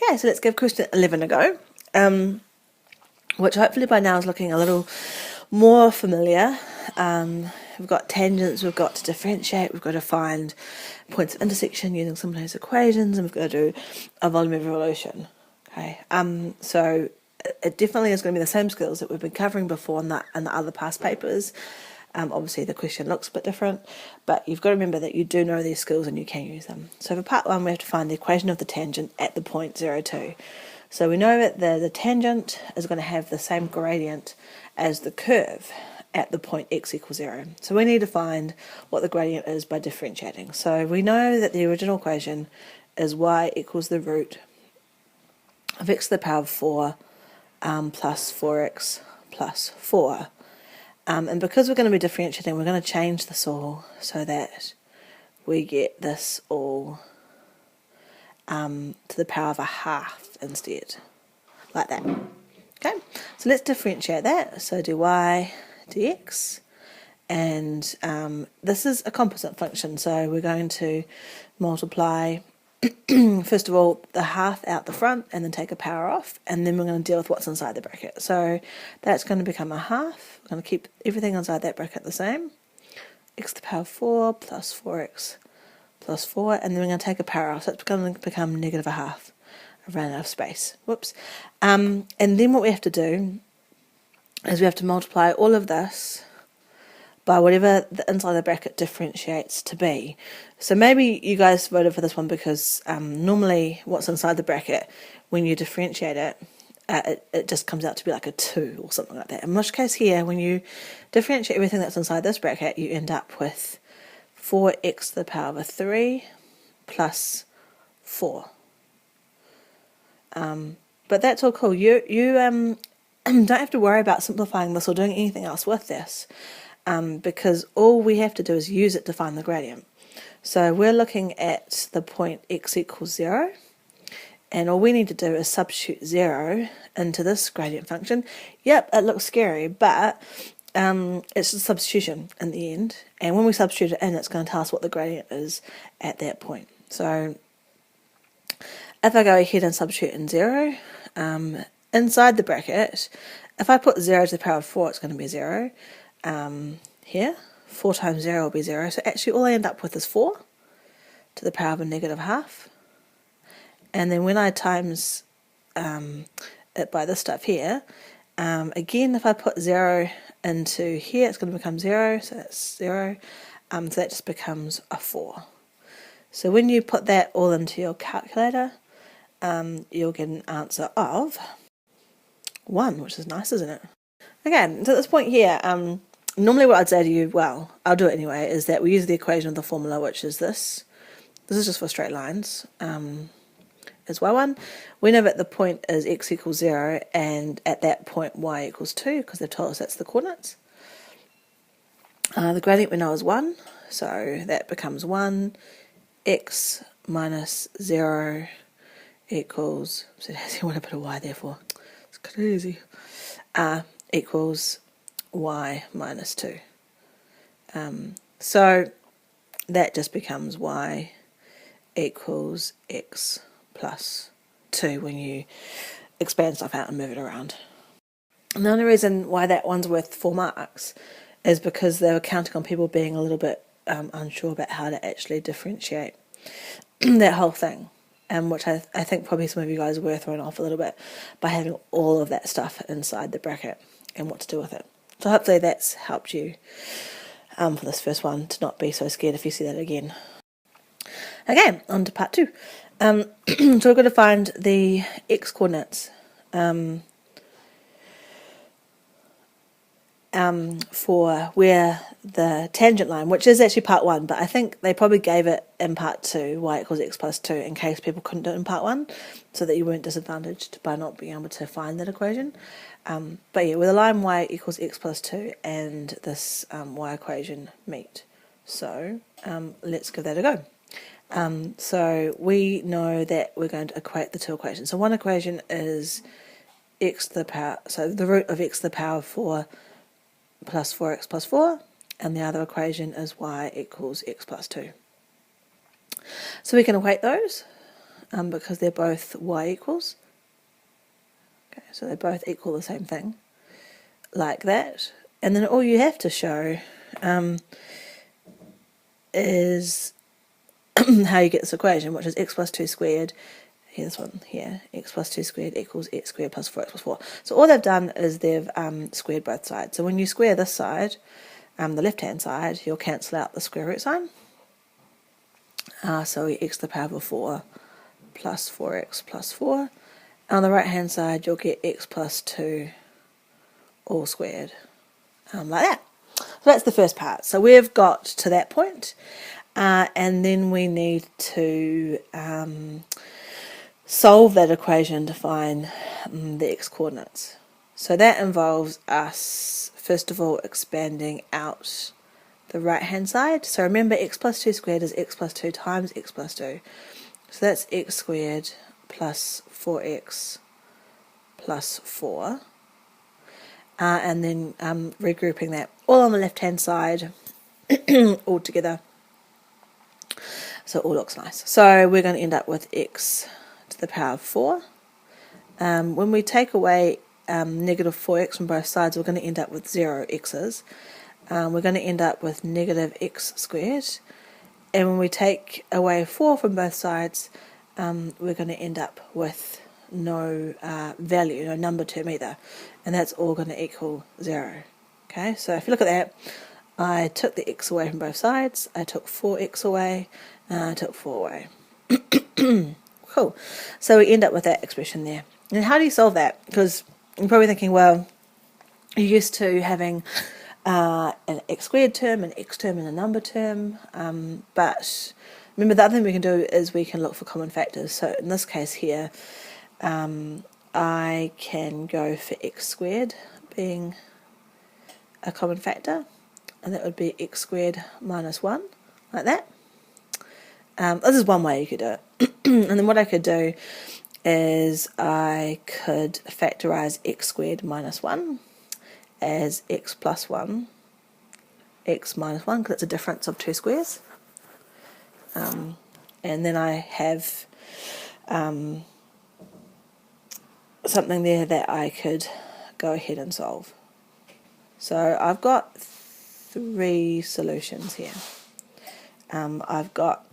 Okay, so let's give question 11 a go, which hopefully by now is looking a little more familiar. We've got tangents, we've got to differentiate, we've got to find points of intersection using simultaneous equations, and we've got to do a volume of revolution. Okay, so it definitely is going to be the same skills that we've been covering before in the other past papers. Obviously the question looks a bit different, but you've got to remember that you do know these skills and you can use them. So for part 1 we have to find the equation of the tangent at the point 0, 2. So we know that the tangent is going to have the same gradient as the curve at the point x equals 0. So we need to find what the gradient is by differentiating. So we know that the original equation is y equals the root of x to the power of 4 plus 4x plus 4. And because we're going to be differentiating, we're going to change this all so that we get this all to the power of a half instead, like that. Okay, so let's differentiate that. So dy dx, and this is a composite function, so we're going to multiply first of all the half out the front and then take a power off, and then we're going to deal with what's inside the bracket. So that's going to become a half. We're going to keep everything inside that bracket the same, x to the power of 4 plus 4x plus 4, and then we're going to take a power off, so it's going to become negative a half. I've run out of space. Whoops. And then what we have to do is we have to multiply all of this by whatever the inside the bracket differentiates to be. So maybe you guys voted for this one because normally what's inside the bracket, when you differentiate it, it just comes out to be like a 2 or something like that. In which case here, when you differentiate everything that's inside this bracket, you end up with 4x to the power of 3 plus 4. But that's all cool. You don't have to worry about simplifying this or doing anything else with this, because all we have to do is use it to find the gradient. So we're looking at the point x equals 0, and all we need to do is substitute 0 into this gradient function. Yep, it looks scary, but it's a substitution in the end, and when we substitute it in, it's going to tell us what the gradient is at that point. So if I go ahead and substitute in 0, inside the bracket, if I put 0 to the power of 4, it's going to be 0. Here, 4 times 0 will be 0, so actually all I end up with is 4 to the power of a negative half. And then when I times it by this stuff here, again, if I put 0 into here, it's going to become 0, so that's 0, so that just becomes a 4. So when you put that all into your calculator, you'll get an answer of 1, which is nice, isn't it? Okay, so at this point here, normally what I'd say to you, well, I'll do it anyway, is that we use the equation of the formula, which is this. This is just for straight lines. Is y1. We know that the point is x equals 0, and at that point y equals 2, because they've told us that's the coordinates. The gradient we know is 1, so that becomes 1. X minus 0 equals, so I want to put a y there for, it's crazy, equals y minus 2. So that just becomes y equals x plus 2 when you expand stuff out and move it around. And the only reason why that one's worth 4 marks is because they were counting on people being a little bit unsure about how to actually differentiate that whole thing, which I think probably some of you guys were thrown off a little bit by having all of that stuff inside the bracket and what to do with it. So hopefully that's helped you for this first one to not be so scared if you see that again. Okay, on to part 2. So we've got to find the x coordinates for where the tangent line, which is actually part 1, but I think they probably gave it in part 2, y equals x plus 2, in case people couldn't do it in part 1, so that you weren't disadvantaged by not being able to find that equation. But yeah, with the line y equals x plus 2 and this y equation meet. So let's give that a go. So we know that we're going to equate the two equations. So one equation is x to the power, so the root of x to the power of 4 plus 4x plus 4, and the other equation is y equals x plus 2. So we can equate those. because they're both y equals. Okay, so they both equal the same thing, like that. And then all you have to show is how you get this equation, which is x plus 2 squared, here's this one here, x plus 2 squared equals x squared plus 4x plus 4. So all they've done is they've squared both sides. So when you square this side, the left-hand side, you'll cancel out the square root sign. So we x to the power of 4 plus 4x plus 4. On the right-hand side, you'll get x plus 2 all squared, like that. So that's the first part. So we've got to that point, and then we need to solve that equation to find the x coordinates. So that involves us, first of all, expanding out the right-hand side. So remember, x plus 2 squared is x plus 2 times x plus 2. So that's x squared plus 4x plus 4. And then regrouping that all on the left-hand side all together. So it all looks nice. So we're going to end up with x to the power of 4. When we take away negative 4x from both sides, we're going to end up with 0 x's. We're going to end up with negative x squared. And when we take away 4 from both sides, we're going to end up with no value, no number term either. And that's all going to equal 0. Okay, so if you look at that, I took the x away from both sides, I took 4x away, and I took 4 away. Cool. So we end up with that expression there. And how do you solve that? Because you're probably thinking, well, you're used to having an x squared term, an x term, and a number term. But remember, the other thing we can do is we can look for common factors. So in this case here, I can go for x squared being a common factor, and that would be x squared minus 1, like that. This is one way you could do it. And then what I could do is I could factorize x squared minus 1 as x plus 1, x minus 1, because it's a difference of two squares. And then I have something there that I could go ahead and solve. So I've got 3 solutions here. I've got,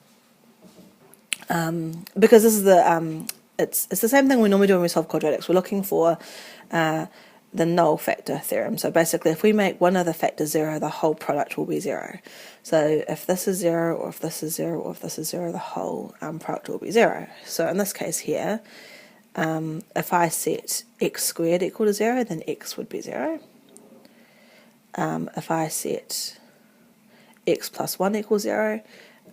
because this is the, it's the same thing we normally do when we solve quadratics. We're looking for the null factor theorem. So basically, if we make one of the factors 0, the whole product will be 0. So if this is 0, or if this is 0, or if this is 0, the whole product will be 0. So in this case here, if I set x squared equal to 0, then x would be 0. If I set x plus 1 equals 0,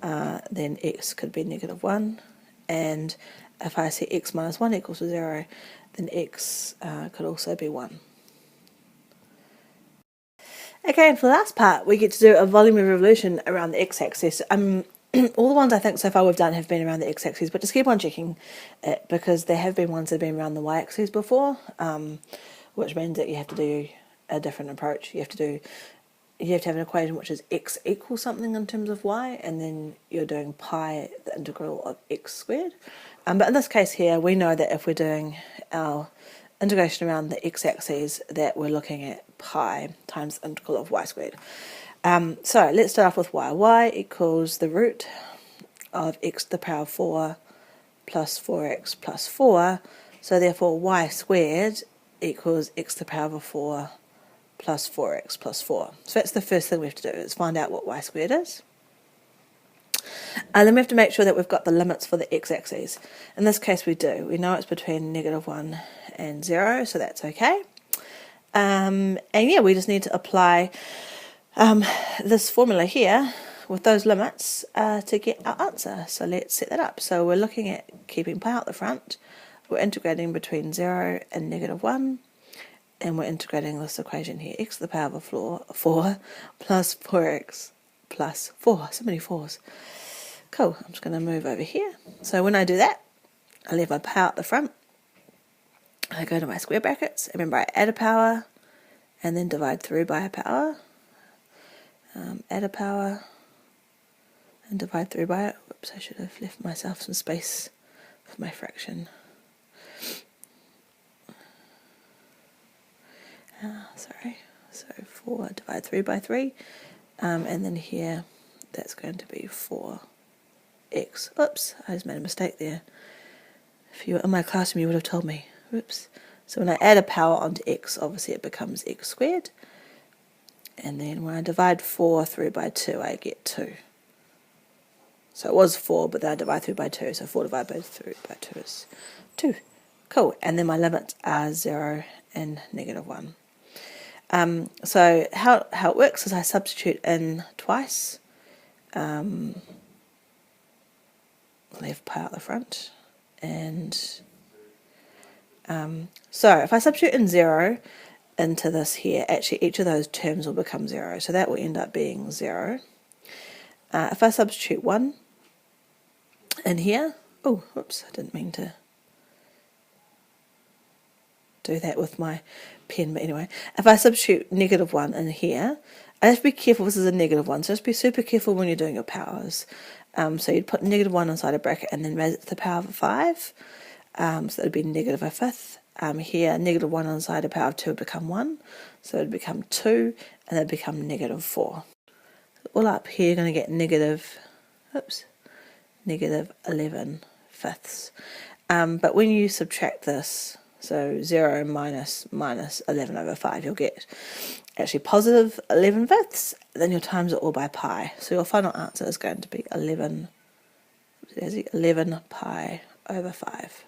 then x could be negative 1. And if I set x minus 1 equals to 0, then x could also be 1. Okay, and for the last part, we get to do a volume of revolution around the x-axis. All the ones I think so far we've done have been around the x-axis, but just keep on checking it, because there have been ones that have been around the y-axis before, which means that you have to do a different approach. You have to have an equation which is x equals something in terms of y, and then you're doing pi, the integral of x squared. But in this case here, we know that if we're doing our integration around the x-axis, that we're looking at pi times the integral of y squared. So let's start off with y. Y equals the root of x to the power of 4 plus 4x plus 4. So therefore y squared equals x to the power of 4 plus 4x plus 4. So that's the first thing we have to do, is find out what y squared is. And then we have to make sure that we've got the limits for the x-axis. In this case we do. We know it's between negative 1 and 0, so that's okay. And yeah, we just need to apply this formula here with those limits to get our answer. So let's set that up. So we're looking at keeping pi out the front. We're integrating between 0 and negative 1. And we're integrating this equation here, x to the power of 4 plus 4x plus 4. So many 4's. Cool, I'm just going to move over here. So when I do that, I leave my power out the front. I go to my square brackets. Remember, I add a power and then divide through by a power. Add a power and divide through by it. Whoops, I should have left myself some space with my fraction. Sorry, so 4 divide 3 by 3, and then here that's going to be 4x. Oops, I just made a mistake there. If you were in my classroom you would have told me. Oops. So when I add a power onto x, obviously it becomes x squared, and then when I divide 4 through by 2 I get 2. So it was 4, but then I divide through by 2, so 4 divided by 3 by 2 is 2. Cool, and then my limits are 0 and -1. So how it works is I substitute in twice, leave pi out the front, and so if I substitute in 0 into this here, actually each of those terms will become 0, so that will end up being 0. If I substitute 1 in here, oh, whoops, I didn't mean to do that with my pen, but anyway, if I substitute -1 in here, I have to be careful, this is a -1, so just be super careful when you're doing your powers. So you'd put -1 inside a bracket and then raise it to the power of 5, so that would be -1/5. Here, -1 inside a power of 2 would become 1, so it would become 2, and then become -4. So all up here you're going to get -11/5. But when you subtract this, so 0 minus 11/5, you'll get actually positive 11/5, then you'll times it all by pi. So your final answer is going to be 11 pi over 5.